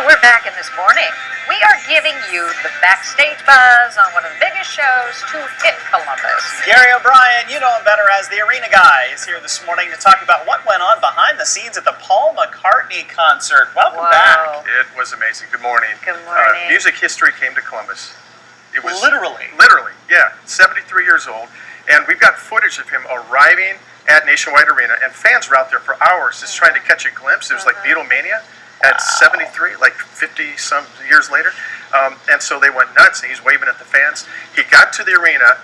And we're back in this morning. We are giving you the backstage buzz on one of the biggest shows to hit Columbus. Gary O'Brien, you know him better as the Arena Guy, is here this morning to talk about what went on behind the scenes at the Paul McCartney concert. Welcome back. It was amazing. Good morning. Good morning. Music history came to Columbus. It was Literally, yeah. 73 years old, and we've got footage of him arriving at Nationwide Arena, and fans were out there for hours just trying to catch a glimpse. It was like Beatlemania at 73, like 50-some years later. And so they went nuts, and he's waving at the fans. He got to the arena,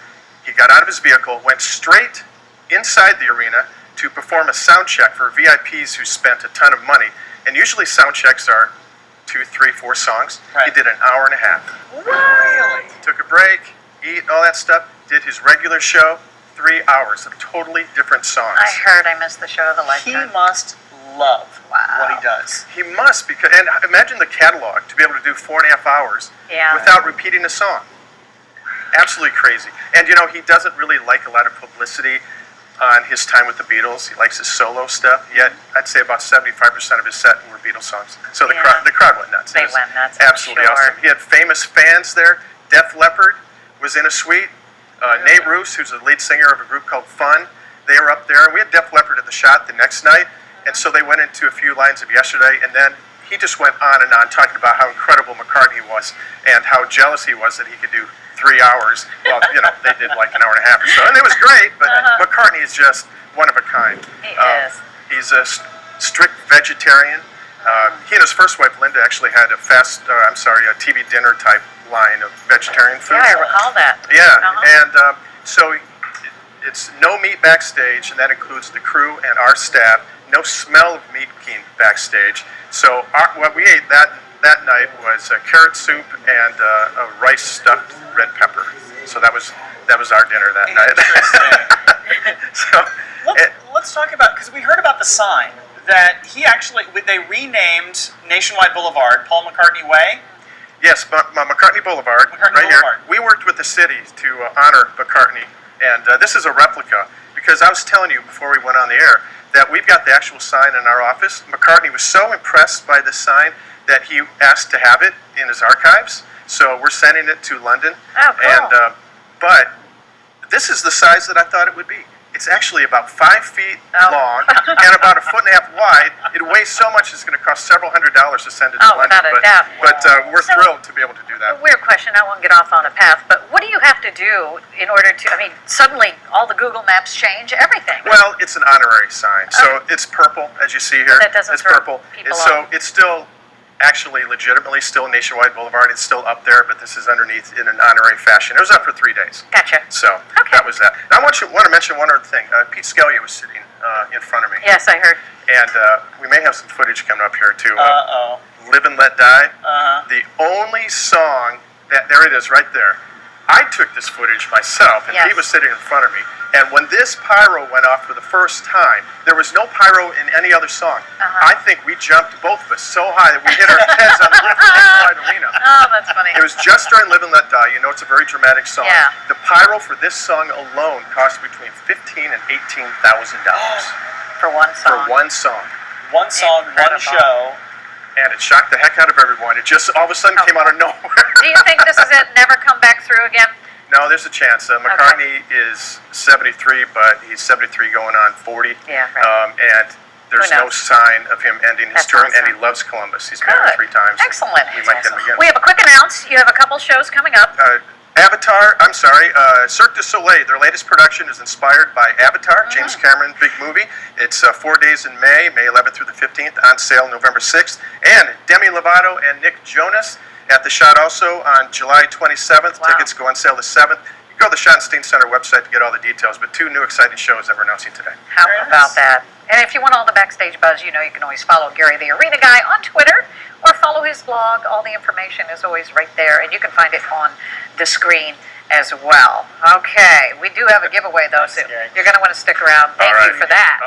he got out of his vehicle, went straight inside the arena to perform a sound check for VIPs who spent a ton of money. And usually sound checks are 2, 3, 4 songs. Right. He did an hour and a half. Really? Took a break, eat, all that stuff, did his regular show, 3 hours of totally different songs. I heard I missed the show of the He lifetime. must love Wow. what he does. He must, because, and imagine the catalog to be able to do 4.5 hours without repeating a song. Absolutely crazy. And you know, he doesn't really like a lot of publicity on his time with the Beatles. He likes his solo stuff, yet I'd say about 75% of his set were Beatles songs. So the crowd went nuts. They It was went nuts, absolutely I'm sure. awesome. He had famous fans there. Def Leppard was in a suite. Nate Roos, who's the lead singer of a group called Fun, they were up there. We had Def Leppard at the Shot the next night, and so they went into a few lines of Yesterday, and then he just went on and on talking about how incredible McCartney was and how jealous he was that he could do 3 hours. Well, you know, they did like an hour and a half or so, and it was great, but McCartney is just one of a kind. He is. He's a strict vegetarian. He and his first wife, Linda, actually had a a TV dinner type line of vegetarian food. Yeah, I recall that. Yeah, and so it's no meat backstage, and that includes the crew and our staff. No smell of meat being backstage. So what we ate that night was carrot soup and a rice stuffed red pepper. So that was our dinner that night. So Let's talk about, because we heard about the sign that they renamed Nationwide Boulevard Paul McCartney Way. yes, McCartney Boulevard, here. We worked with the city to honor McCartney, and this is a replica, because I was telling you before we went on the air that we've got the actual sign in our office. McCartney was so impressed by this sign that he asked to have it in his archives, so we're sending it to London. Oh, cool. And but this is the size that I thought it would be. It's actually about 5 feet long and about 1.5 feet wide. It weighs so much it's going to cost several $100s to send it to London. Without a doubt. But we're thrilled to be able to do that. Weird question, I won't get off on a path, but what do you have to do in order to, suddenly all the Google Maps change everything. Well, it's an honorary sign, so it's purple, as you see here. That doesn't it's throw purple. people And so off. it's still actually legitimately still Nationwide Boulevard. It's still up there, but this is underneath in an honorary fashion. It was up for 3 days. Gotcha. So that was that. Now I want to mention one other thing. Pete Scalia was sitting in front of me. Yes, I heard. And we may have some footage coming up here too. Uh-oh. Live and Let Die. The only song there it is right there. I took this footage myself, and Yes. he was sitting in front of me. And when this pyro went off for the first time, there was no pyro in any other song. I think we jumped, both of us, so high that we hit our heads on the roof of the Nationwide Arena. Oh, that's funny. It was just during Live and Let Die. You know, it's a very dramatic song. Yeah. The pyro for this song alone cost between $15,000 and $18,000 For one song. for one song. One song, Incredible. one show. And it shocked the heck out of everyone. It just all of a sudden came out of nowhere. Do you think this is it? Never come back through again? No, there's a chance. McCartney is 73, but he's 73 going on 40. Yeah, right. And there's Who no knows? sign of him ending his That's touring, and he awesome. loves Columbus. He's been there 3 times. Excellent. We might get him again. We have a quick announce. You have a couple shows coming up. Cirque du Soleil, their latest production is inspired by Avatar, James Cameron, big movie. It's 4 days in May 11th through the 15th, on sale November 6th. And Demi Lovato and Nick Jonas at the Shot also on July 27th. Wow. Tickets go on sale the 7th. You go to the Schottenstein Center website to get all the details, but 2 new exciting shows that we're announcing today. How Very about nice. that? And if you want all the backstage buzz, you know you can always follow Gary the Arena Guy on Twitter or follow his blog. All the information is always right there, and you can find it on the screen as well. Okay, we do have a giveaway, though, so Gary. you're going to want to stick around. Thank All you right. for that.